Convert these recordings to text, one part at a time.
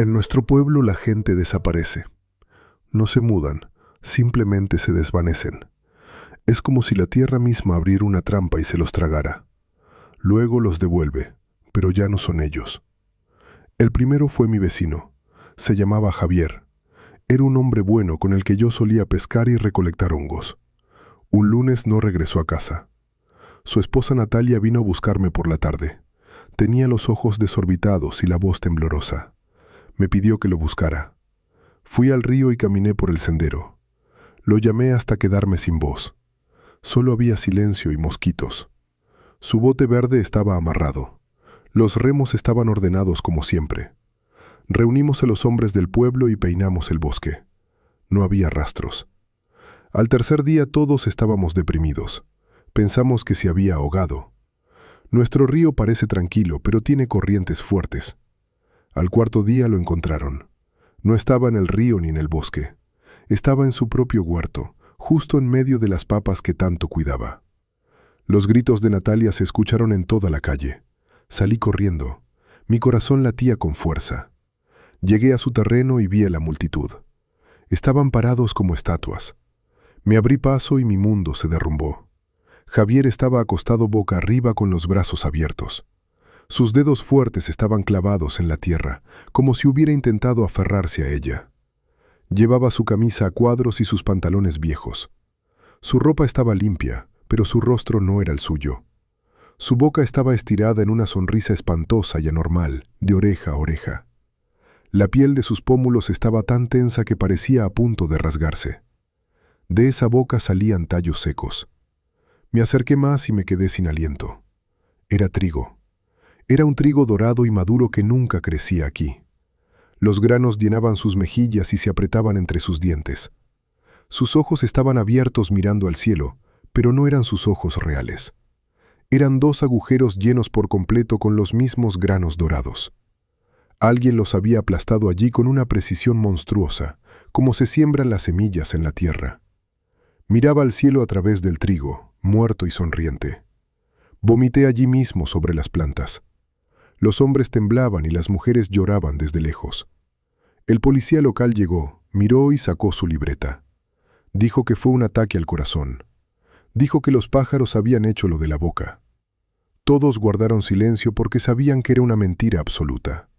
En nuestro pueblo la gente desaparece. No se mudan, simplemente se desvanecen. Es como si la tierra misma abriera una trampa y se los tragara. Luego los devuelve, pero ya no son ellos. El primero fue mi vecino. Se llamaba Javier. Era un hombre bueno con el que yo solía pescar y recolectar hongos. Un lunes no regresó a casa. Su esposa Natalia vino a buscarme por la tarde. Tenía los ojos desorbitados y la voz temblorosa. Me pidió que lo buscara. Fui al río y caminé por el sendero. Lo llamé hasta quedarme sin voz. Solo había silencio y mosquitos. Su bote verde estaba amarrado. Los remos estaban ordenados como siempre. Reunimos a los hombres del pueblo y peinamos el bosque. No había rastros. Al tercer día todos estábamos deprimidos. Pensamos que se había ahogado. Nuestro río parece tranquilo, pero tiene corrientes fuertes. Al cuarto día lo encontraron. No estaba en el río ni en el bosque. Estaba en su propio huerto, justo en medio de las papas que tanto cuidaba. Los gritos de Natalia se escucharon en toda la calle. Salí corriendo. Mi corazón latía con fuerza. Llegué a su terreno y vi a la multitud. Estaban parados como estatuas. Me abrí paso y mi mundo se derrumbó. Javier estaba acostado boca arriba con los brazos abiertos. Sus dedos fuertes estaban clavados en la tierra, como si hubiera intentado aferrarse a ella. Llevaba su camisa a cuadros y sus pantalones viejos. Su ropa estaba limpia, pero su rostro no era el suyo. Su boca estaba estirada en una sonrisa espantosa y anormal, de oreja a oreja. La piel de sus pómulos estaba tan tensa que parecía a punto de rasgarse. De esa boca salían tallos secos. Me acerqué más y me quedé sin aliento. Era trigo. Era un trigo dorado y maduro que nunca crecía aquí. Los granos llenaban sus mejillas y se apretaban entre sus dientes. Sus ojos estaban abiertos mirando al cielo, pero no eran sus ojos reales. Eran dos agujeros llenos por completo con los mismos granos dorados. Alguien los había aplastado allí con una precisión monstruosa, como se siembran las semillas en la tierra. Miraba al cielo a través del trigo, muerto y sonriente. Vomité allí mismo sobre las plantas. Los hombres temblaban y las mujeres lloraban desde lejos. El policía local llegó, miró y sacó su libreta. Dijo que fue un ataque al corazón. Dijo que los pájaros habían hecho lo de la boca. Todos guardaron silencio porque sabían que era una mentira absoluta.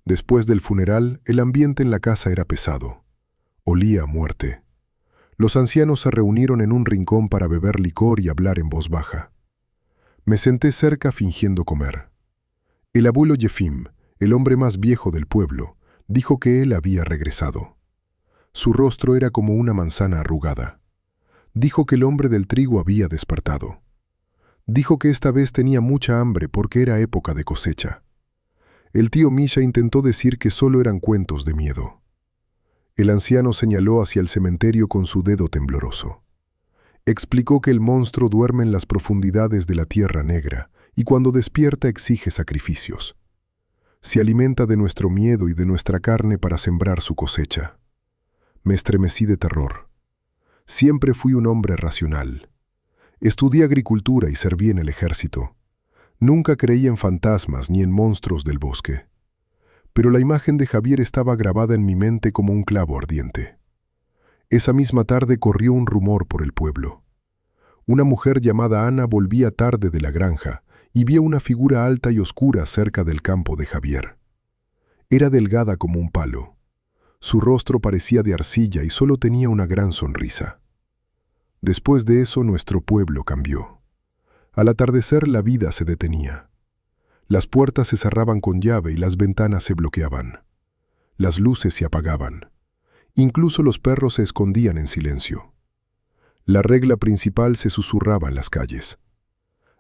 Después del funeral, el ambiente en la casa era pesado. Olía a muerte. Los ancianos se reunieron en un rincón para beber licor y hablar en voz baja. Me senté cerca fingiendo comer. El abuelo Yefim, el hombre más viejo del pueblo, dijo que él había regresado. Su rostro era como una manzana arrugada. Dijo que el hombre del trigo había despertado. Dijo que esta vez tenía mucha hambre porque era época de cosecha. El tío Misha intentó decir que solo eran cuentos de miedo. El anciano señaló hacia el cementerio con su dedo tembloroso. Explicó que el monstruo duerme en las profundidades de la tierra negra y cuando despierta exige sacrificios. Se alimenta de nuestro miedo y de nuestra carne para sembrar su cosecha. Me estremecí de terror. Siempre fui un hombre racional. Estudié agricultura y serví en el ejército. Nunca creí en fantasmas ni en monstruos del bosque. Pero la imagen de Javier estaba grabada en mi mente como un clavo ardiente. Esa misma tarde corrió un rumor por el pueblo. Una mujer llamada Ana volvía tarde de la granja y vio una figura alta y oscura cerca del campo de Javier. Era delgada como un palo. Su rostro parecía de arcilla y solo tenía una gran sonrisa. Después de eso nuestro pueblo cambió. Al atardecer la vida se detenía. Las puertas se cerraban con llave y las ventanas se bloqueaban. Las luces se apagaban. Incluso los perros se escondían en silencio. La regla principal se susurraba en las calles.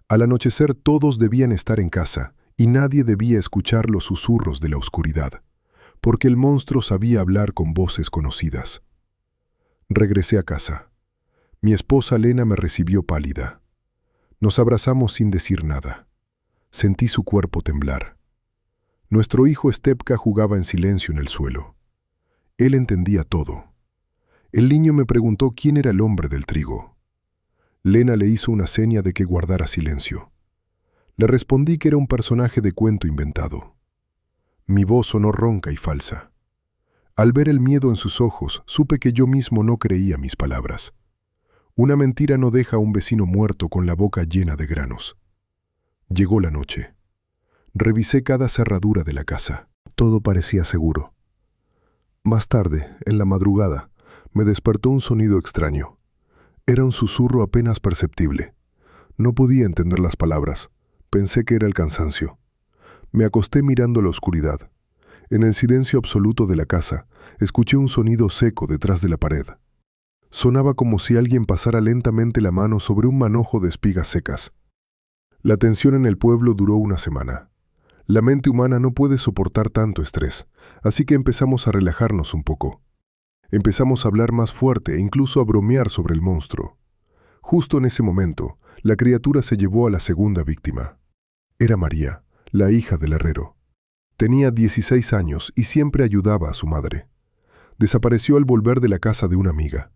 Al anochecer todos debían estar en casa y nadie debía escuchar los susurros de la oscuridad, porque el monstruo sabía hablar con voces conocidas. Regresé a casa. Mi esposa Lena me recibió pálida. Nos abrazamos sin decir nada. Sentí su cuerpo temblar. Nuestro hijo Stepka jugaba en silencio en el suelo. Él entendía todo. El niño me preguntó quién era el hombre del trigo. Lena le hizo una seña de que guardara silencio. Le respondí que era un personaje de cuento inventado. Mi voz sonó ronca y falsa. Al ver el miedo en sus ojos, supe que yo mismo no creía mis palabras. Una mentira no deja a un vecino muerto con la boca llena de granos. Llegó la noche. Revisé cada cerradura de la casa. Todo parecía seguro. Más tarde, en la madrugada, me despertó un sonido extraño. Era un susurro apenas perceptible. No podía entender las palabras. Pensé que era el cansancio. Me acosté mirando la oscuridad. En el silencio absoluto de la casa, escuché un sonido seco detrás de la pared. Sonaba como si alguien pasara lentamente la mano sobre un manojo de espigas secas. La tensión en el pueblo duró una semana. La mente humana no puede soportar tanto estrés, así que empezamos a relajarnos un poco. Empezamos a hablar más fuerte e incluso a bromear sobre el monstruo. Justo en ese momento, la criatura se llevó a la segunda víctima. Era María, la hija del herrero. Tenía 16 años y siempre ayudaba a su madre. Desapareció al volver de la casa de una amiga.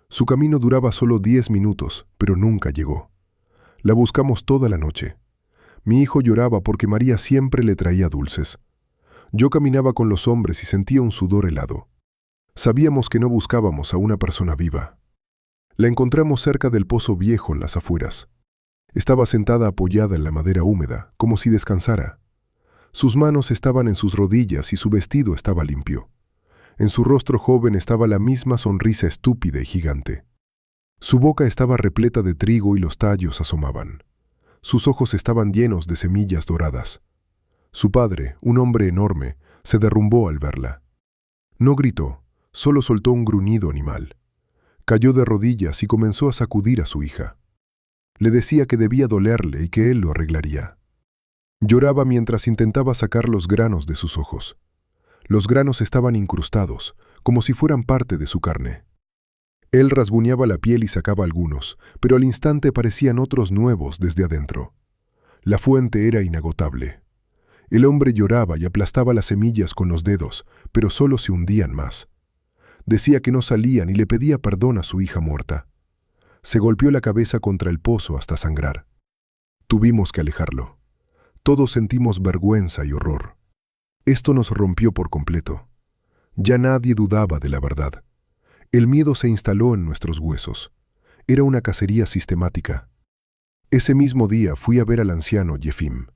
Su camino duraba solo 10 minutos, pero nunca llegó. La buscamos toda la noche. Mi hijo lloraba porque María siempre le traía dulces. Yo caminaba con los hombres y sentía un sudor helado. Sabíamos que no buscábamos a una persona viva. La encontramos cerca del pozo viejo en las afueras. Estaba sentada apoyada en la madera húmeda, como si descansara. Sus manos estaban en sus rodillas y su vestido estaba limpio. En su rostro joven estaba la misma sonrisa estúpida y gigante. Su boca estaba repleta de trigo y los tallos asomaban. Sus ojos estaban llenos de semillas doradas. Su padre, un hombre enorme, se derrumbó al verla. No gritó, solo soltó un gruñido animal. Cayó de rodillas y comenzó a sacudir a su hija. Le decía que debía dolerle y que él lo arreglaría. Lloraba mientras intentaba sacar los granos de sus ojos. Los granos estaban incrustados, como si fueran parte de su carne. Él rasguñaba la piel y sacaba algunos, pero al instante parecían otros nuevos desde adentro. La fuente era inagotable. El hombre lloraba y aplastaba las semillas con los dedos, pero solo se hundían más. Decía que no salían y le pedía perdón a su hija muerta. Se golpeó la cabeza contra el pozo hasta sangrar. Tuvimos que alejarlo. Todos sentimos vergüenza y horror. Esto nos rompió por completo. Ya nadie dudaba de la verdad. El miedo se instaló en nuestros huesos. Era una cacería sistemática. Ese mismo día fui a ver al anciano Jefim.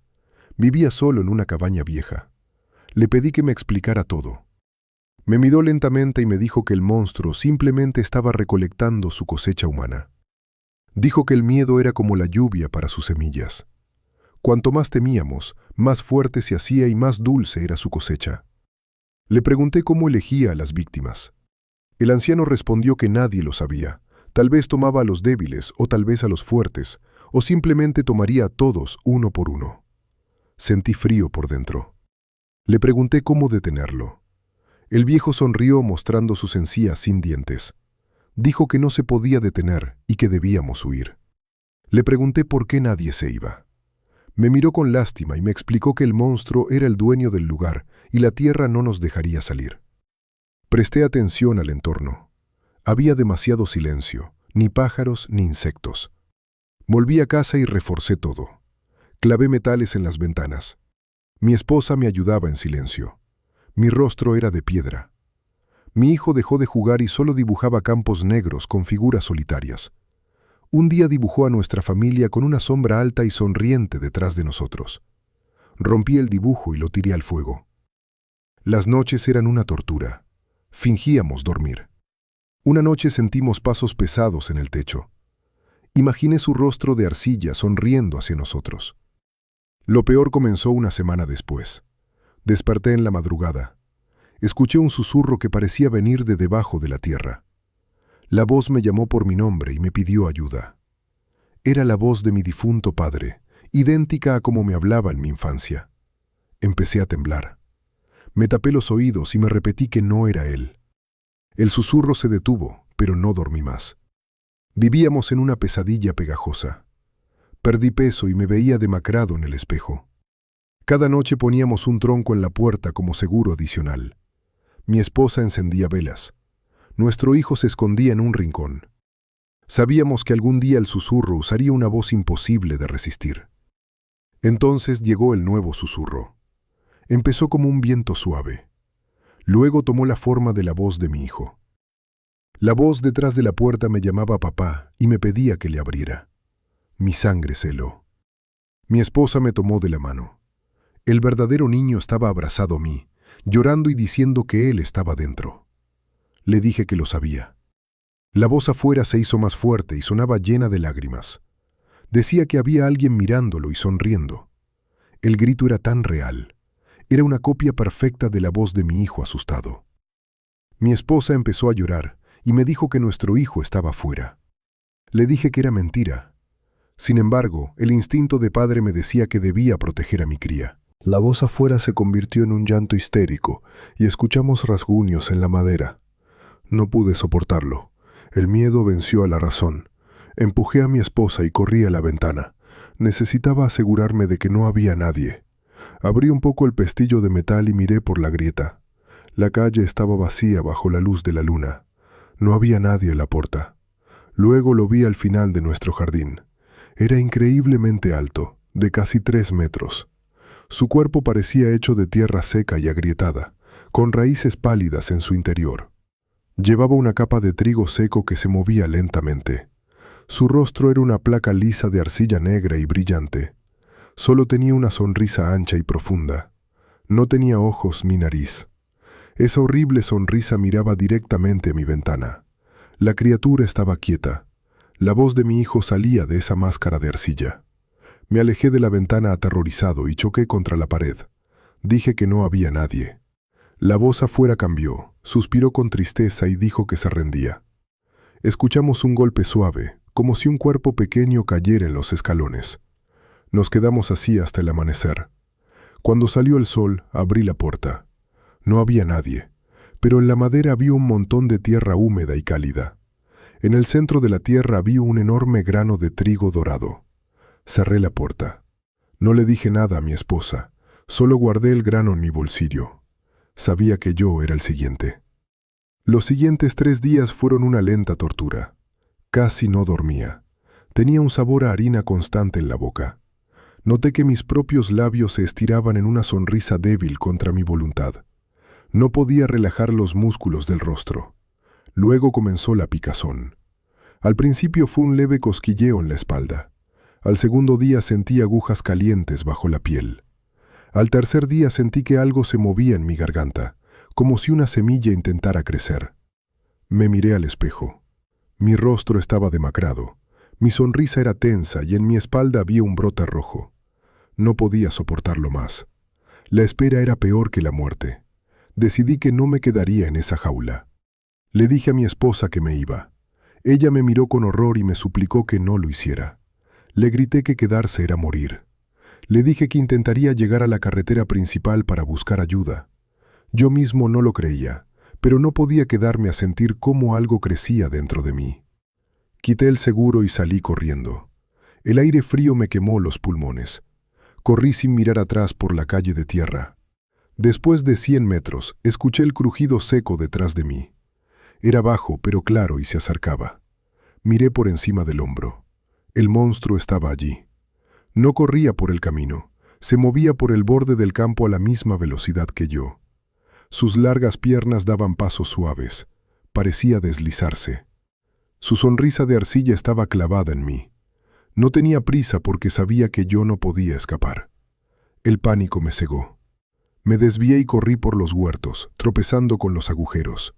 Vivía solo en una cabaña vieja. Le pedí que me explicara todo. Me miró lentamente y me dijo que el monstruo simplemente estaba recolectando su cosecha humana. Dijo que el miedo era como la lluvia para sus semillas. Cuanto más temíamos, más fuerte se hacía y más dulce era su cosecha. Le pregunté cómo elegía a las víctimas. El anciano respondió que nadie lo sabía. Tal vez tomaba a los débiles o tal vez a los fuertes, o simplemente tomaría a todos uno por uno. Sentí frío por dentro. Le pregunté cómo detenerlo. El viejo sonrió mostrando sus encías sin dientes. Dijo que no se podía detener y que debíamos huir. Le pregunté por qué nadie se iba. Me miró con lástima y me explicó que el monstruo era el dueño del lugar y la tierra no nos dejaría salir. Presté atención al entorno. Había demasiado silencio, ni pájaros ni insectos. Volví a casa y reforcé todo. Clavé metales en las ventanas. Mi esposa me ayudaba en silencio. Mi rostro era de piedra. Mi hijo dejó de jugar y solo dibujaba campos negros con figuras solitarias. Un día dibujó a nuestra familia con una sombra alta y sonriente detrás de nosotros. Rompí el dibujo y lo tiré al fuego. Las noches eran una tortura. Fingíamos dormir. Una noche sentimos pasos pesados en el techo. Imaginé su rostro de arcilla sonriendo hacia nosotros. Lo peor comenzó una semana después. Desperté en la madrugada. Escuché un susurro que parecía venir de debajo de la tierra. La voz me llamó por mi nombre y me pidió ayuda. Era la voz de mi difunto padre, idéntica a como me hablaba en mi infancia. Empecé a temblar. Me tapé los oídos y me repetí que no era él. El susurro se detuvo, pero no dormí más. Vivíamos en una pesadilla pegajosa. Perdí peso y me veía demacrado en el espejo. Cada noche poníamos un tronco en la puerta como seguro adicional. Mi esposa encendía velas. Nuestro hijo se escondía en un rincón. Sabíamos que algún día el susurro usaría una voz imposible de resistir. Entonces llegó el nuevo susurro. Empezó como un viento suave. Luego tomó la forma de la voz de mi hijo. La voz detrás de la puerta me llamaba papá y me pedía que le abriera. Mi sangre se heló. Mi esposa me tomó de la mano. El verdadero niño estaba abrazado a mí, llorando y diciendo que él estaba dentro. Le dije que lo sabía. La voz afuera se hizo más fuerte y sonaba llena de lágrimas. Decía que había alguien mirándolo y sonriendo. El grito era tan real. Era una copia perfecta de la voz de mi hijo asustado. Mi esposa empezó a llorar y me dijo que nuestro hijo estaba afuera. Le dije que era mentira. Sin embargo, el instinto de padre me decía que debía proteger a mi cría. La voz afuera se convirtió en un llanto histérico y escuchamos rasguños en la madera. No pude soportarlo. El miedo venció a la razón. Empujé a mi esposa y corrí a la ventana. Necesitaba asegurarme de que no había nadie. Abrí un poco el pestillo de metal y miré por la grieta. La calle estaba vacía bajo la luz de la luna. No había nadie en la puerta. Luego lo vi al final de nuestro jardín. Era increíblemente alto, de casi 3 metros. Su cuerpo parecía hecho de tierra seca y agrietada, con raíces pálidas en su interior. Llevaba una capa de trigo seco que se movía lentamente. Su rostro era una placa lisa de arcilla negra y brillante. Solo tenía una sonrisa ancha y profunda. No tenía ojos ni nariz. Esa horrible sonrisa miraba directamente a mi ventana. La criatura estaba quieta. La voz de mi hijo salía de esa máscara de arcilla. Me alejé de la ventana aterrorizado y choqué contra la pared. Dije que no había nadie. La voz afuera cambió, suspiró con tristeza y dijo que se rendía. Escuchamos un golpe suave, como si un cuerpo pequeño cayera en los escalones. Nos quedamos así hasta el amanecer. Cuando salió el sol, abrí la puerta. No había nadie, pero en la madera había un montón de tierra húmeda y cálida. En el centro de la tierra había un enorme grano de trigo dorado. Cerré la puerta. No le dije nada a mi esposa, solo guardé el grano en mi bolsillo. Sabía que yo era el siguiente. Los siguientes 3 días fueron una lenta tortura. Casi no dormía. Tenía un sabor a harina constante en la boca. Noté que mis propios labios se estiraban en una sonrisa débil contra mi voluntad. No podía relajar los músculos del rostro. Luego comenzó la picazón. Al principio fue un leve cosquilleo en la espalda. Al segundo día sentí agujas calientes bajo la piel. Al tercer día sentí que algo se movía en mi garganta, como si una semilla intentara crecer. Me miré al espejo. Mi rostro estaba demacrado. Mi sonrisa era tensa y en mi espalda había un brote rojo. No podía soportarlo más. La espera era peor que la muerte. Decidí que no me quedaría en esa jaula. Le dije a mi esposa que me iba. Ella me miró con horror y me suplicó que no lo hiciera. Le grité que quedarse era morir. Le dije que intentaría llegar a la carretera principal para buscar ayuda. Yo mismo no lo creía, pero no podía quedarme a sentir cómo algo crecía dentro de mí. Quité el seguro y salí corriendo. El aire frío me quemó los pulmones. Corrí sin mirar atrás por la calle de tierra. Después de 100 metros, escuché el crujido seco detrás de mí. Era bajo, pero claro, y se acercaba. Miré por encima del hombro. El monstruo estaba allí. No corría por el camino. Se movía por el borde del campo a la misma velocidad que yo. Sus largas piernas daban pasos suaves. Parecía deslizarse. Su sonrisa de arcilla estaba clavada en mí. No tenía prisa porque sabía que yo no podía escapar. El pánico me cegó. Me desvié y corrí por los huertos, tropezando con los agujeros.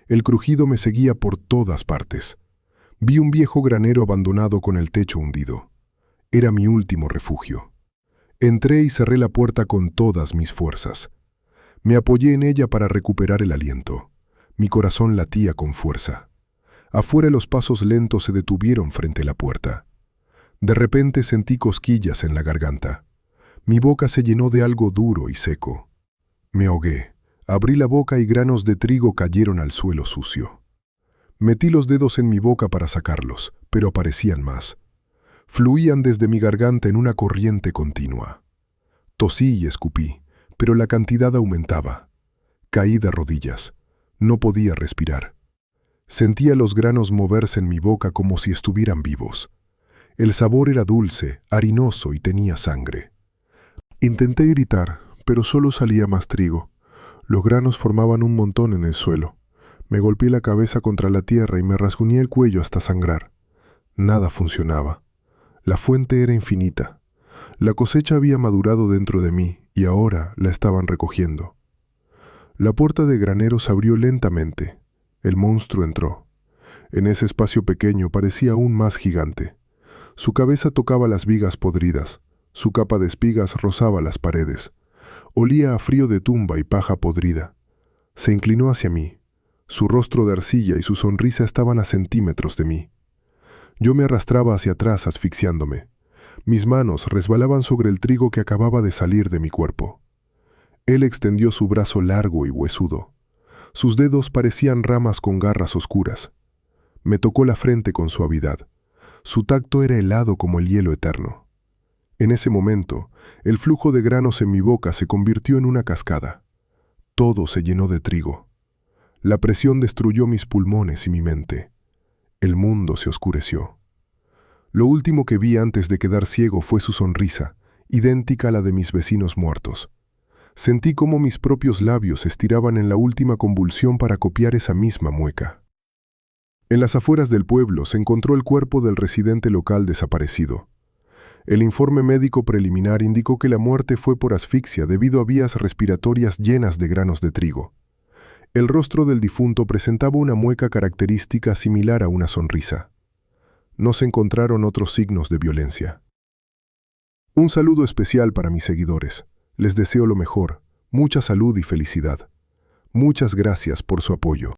El crujido me seguía por todas partes. Vi un viejo granero abandonado con el techo hundido. Era mi último refugio. Entré y cerré la puerta con todas mis fuerzas. Me apoyé en ella para recuperar el aliento. Mi corazón latía con fuerza. Afuera los pasos lentos se detuvieron frente a la puerta. De repente sentí cosquillas en la garganta. Mi boca se llenó de algo duro y seco. Me ahogué. Abrí la boca y granos de trigo cayeron al suelo sucio. Metí los dedos en mi boca para sacarlos, pero aparecían más. Fluían desde mi garganta en una corriente continua. Tosí y escupí, pero la cantidad aumentaba. Caí de rodillas. No podía respirar. Sentía los granos moverse en mi boca como si estuvieran vivos. El sabor era dulce, harinoso y tenía sangre. Intenté gritar, pero solo salía más trigo. Los granos formaban un montón en el suelo. Me golpeé la cabeza contra la tierra y me rasguñé el cuello hasta sangrar. Nada funcionaba. La fuente era infinita. La cosecha había madurado dentro de mí y ahora la estaban recogiendo. La puerta de granero se abrió lentamente. El monstruo entró. En ese espacio pequeño parecía aún más gigante. Su cabeza tocaba las vigas podridas. Su capa de espigas rozaba las paredes. Olía a frío de tumba y paja podrida. Se inclinó hacia mí. Su rostro de arcilla y su sonrisa estaban a centímetros de mí. Yo me arrastraba hacia atrás asfixiándome. Mis manos resbalaban sobre el trigo que acababa de salir de mi cuerpo. Él extendió su brazo largo y huesudo. Sus dedos parecían ramas con garras oscuras. Me tocó la frente con suavidad. Su tacto era helado como el hielo eterno. En ese momento, el flujo de granos en mi boca se convirtió en una cascada. Todo se llenó de trigo. La presión destruyó mis pulmones y mi mente. El mundo se oscureció. Lo último que vi antes de quedar ciego fue su sonrisa, idéntica a la de mis vecinos muertos. Sentí cómo mis propios labios se estiraban en la última convulsión para copiar esa misma mueca. En las afueras del pueblo se encontró el cuerpo del residente local desaparecido. El informe médico preliminar indicó que la muerte fue por asfixia debido a vías respiratorias llenas de granos de trigo. El rostro del difunto presentaba una mueca característica similar a una sonrisa. No se encontraron otros signos de violencia. Un saludo especial para mis seguidores. Les deseo lo mejor, mucha salud y felicidad. Muchas gracias por su apoyo.